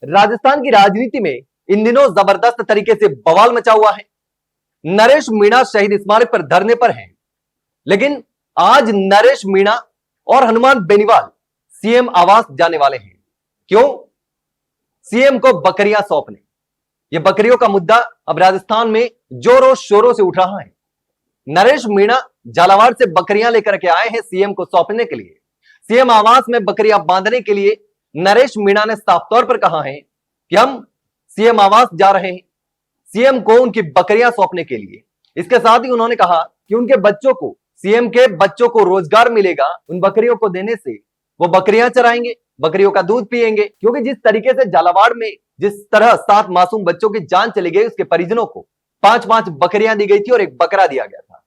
राजस्थान की राजनीति में इन दिनों जबरदस्त तरीके से बवाल मचा हुआ है। नरेश मीणा शहीद स्मारक पर धरने पर हैं, लेकिन आज नरेश मीणा और हनुमान बेनीवाल सीएम आवास जाने वाले हैं। क्यों? सीएम को बकरियां सौंपने। यह बकरियों का मुद्दा अब राजस्थान में जोरों शोरों से उठ रहा है। नरेश मीणा झालावाड़ से बकरियां लेकर के आए हैं सीएम को सौंपने के लिए। सीएम आवास में बकरियां बांधने के लिए नरेश मीणा ने साफ तौर पर कहा है कि हम सीएम आवास जा रहे हैं सीएम को उनकी बकरियां सौंपने के लिए। इसके साथ ही उन्होंने कहा कि उनके बच्चों को, सीएम के बच्चों को रोजगार मिलेगा उन बकरियों को देने से। वो बकरियां चराएंगे, बकरियों का दूध पिएंगे, क्योंकि जिस तरीके से झालावाड़ में जिस तरह 7 मासूम बच्चों की जान चली गई, उसके परिजनों को 5-5 बकरियां दी गई थी और एक बकरा दिया गया था।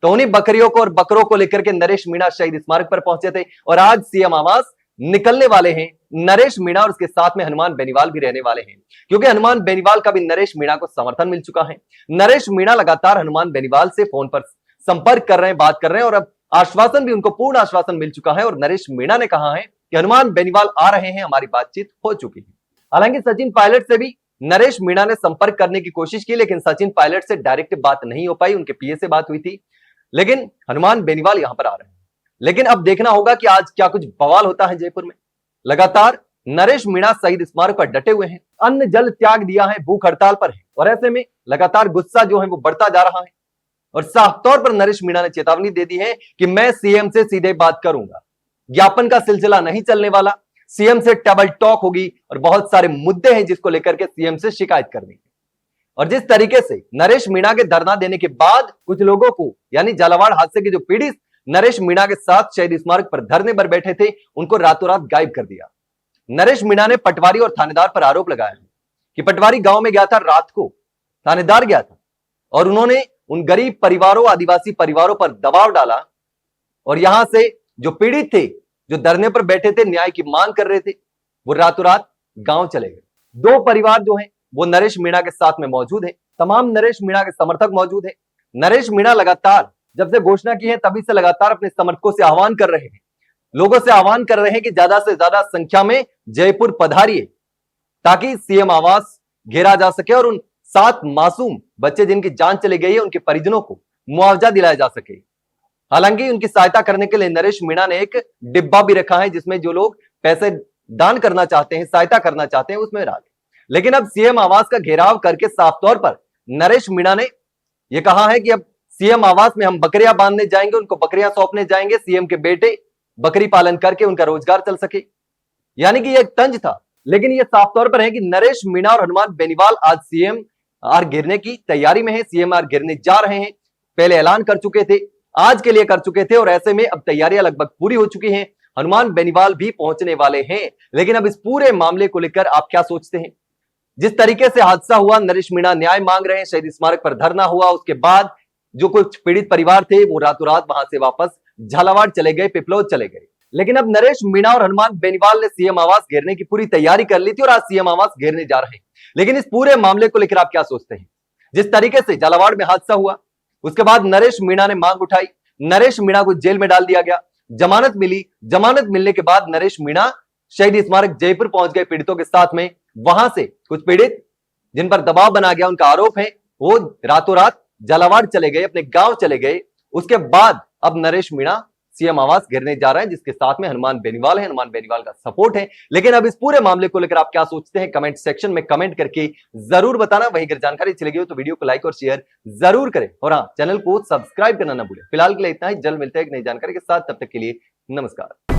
तो उन्हीं बकरियों को और बकरों को लेकर के नरेश मीणा शहीद स्मारक पर पहुंचे थे और आज सीएम आवास निकलने वाले हैं नरेश मीणा और उसके साथ में हनुमान बेनीवाल भी रहने वाले हैं, क्योंकि हनुमान बेनीवाल का भी नरेश मीणा को समर्थन मिल चुका है। नरेश मीणा लगातार हनुमान बेनीवाल से फोन पर संपर्क कर रहे हैं, बात कर रहे हैं और अब आश्वासन भी, उनको पूर्ण आश्वासन मिल चुका है और नरेश मीणा ने कहा है कि हनुमान बेनीवाल आ रहे हैं, हमारी बातचीत हो चुकी है। हालांकि सचिन पायलट से भी नरेश मीणा ने संपर्क करने की कोशिश की, लेकिन सचिन पायलट से डायरेक्ट बात नहीं हो पाई, उनके पीए से बात हुई थी। लेकिन हनुमान बेनीवाल यहां पर आ रहे हैं। लेकिन अब देखना होगा कि आज क्या कुछ बवाल होता है जयपुर में। लगातार नरेश मीणा शहीद स्मारक पर डटे हुए हैं, अन्न जल त्याग दिया है, भूख हड़ताल पर है और ऐसे में लगातार गुस्सा जो है वो बढ़ता जा रहा है और साफ तौर पर नरेश मीणा ने चेतावनी दे दी है कि मैं सीएम से सीधे बात करूंगा। ज्ञापन का सिलसिला नहीं चलने वाला, सीएम से टेबल टॉक होगी और बहुत सारे मुद्दे हैं जिसको लेकर के सीएम से शिकायत करनी है। और जिस तरीके से नरेश मीणा के धरना देने के बाद कुछ लोगों को, यानी झालावाड़ हादसे के जो पीड़ित नरेश मीणा के साथ शहीद स्मारक पर धरने पर बैठे थे, उनको रातों रात गायब कर दिया। नरेश मीणा ने पटवारी और थानेदार पर आरोप लगाया है कि पटवारी गांव में गया था रात को, थानेदार गया था और उन्होंने उन गरीब परिवारों, आदिवासी परिवारों पर दबाव डाला और यहां से जो पीड़ित थे, जो धरने पर बैठे थे, न्याय की मांग कर रहे थे, वो रातों रात गांव चले गए। 2 परिवार जो हैं वो नरेश मीणा के साथ में मौजूद है, तमाम नरेश मीणा के समर्थक मौजूद है। नरेश मीणा लगातार जब से घोषणा की है तभी से लगातार अपने समर्थकों से आह्वान कर रहे हैं, लोगों से आह्वान कर रहे हैं कि ज्यादा से ज्यादा संख्या में जयपुर पधारिए ताकि सीएम आवास घेरा जा सके और उन 7 मासूम बच्चे जिनकी जान चली गई है, उनके परिजनों को मुआवजा दिलाया जा सके। हालांकि उनकी सहायता करने के लिए नरेश मीणा ने एक डिब्बा भी रखा है जिसमें जो लोग पैसे दान करना चाहते हैं, सहायता करना चाहते हैं, उसमें डालें। लेकिन अब सीएम आवास का घेराव करके साफ तौर पर नरेश मीणा ने यह कहा है कि अब सीएम आवास में हम बकरियां बांधने जाएंगे, उनको बकरियां सौंपने जाएंगे, सीएम के बेटे बकरी पालन करके उनका रोजगार चल सके। यानी कि यह एक तंज था, लेकिन यह साफ तौर पर है कि नरेश मीणा और हनुमान बेनीवाल आज सीएम आर गिरने की तैयारी में है, सीएम आर गिरने जा रहे हैं। पहले ऐलान कर चुके थे, आज के लिए कर चुके थे और ऐसे में अब तैयारियां लगभग पूरी हो चुकी हैं। हनुमान बेनीवाल भी पहुंचने वाले हैं। लेकिन अब इस पूरे मामले को लेकर आप क्या सोचते हैं? जिस तरीके से हादसा हुआ, नरेश मीणा न्याय मांग रहे हैं, शहीद स्मारक पर धरना हुआ, उसके बाद जो कुछ पीड़ित परिवार थे वो रातों रात वहां से वापस झालावाड़ चले गए, पिपलोद चले गए। लेकिन अब नरेश मीणा और हनुमान बेनीवाल ने सीएम आवास घेरने की पूरी तैयारी कर ली थी और आज सीएम आवास घेरने जा रहे हैं। लेकिन इस पूरे मामले को लेकर आप क्या सोचते हैं? जिस तरीके से झालावाड़ में हादसा हुआ, उसके बाद नरेश मीणा ने मांग उठाई, नरेश मीणा को जेल में डाल दिया गया, जमानत मिली, जमानत मिलने के बाद नरेश मीणा शहीद स्मारक जयपुर पहुंच गए पीड़ितों के साथ में। वहां से कुछ पीड़ित जिन पर दबाव बना गया, उनका आरोप है, वो रातों रात झालावाड़ चले गए, अपने गांव चले गए। उसके बाद अब नरेश मीणा सीएम आवास घेरने जा रहे हैं, जिसके साथ में हनुमान बेनीवाल है, हनुमान बेनीवाल का सपोर्ट है। लेकिन अब इस पूरे मामले को लेकर आप क्या सोचते हैं? कमेंट सेक्शन में कमेंट करके जरूर बताना। वहीं अगर जानकारी अच्छी लगी हो तो वीडियो को लाइक और शेयर जरूर करें और हाँ, चैनल को सब्सक्राइब करना ना भूलें। फिलहाल के लिए इतना ही, जल्द मिलते हैं एक नई जानकारी के साथ, तब तक के लिए नमस्कार।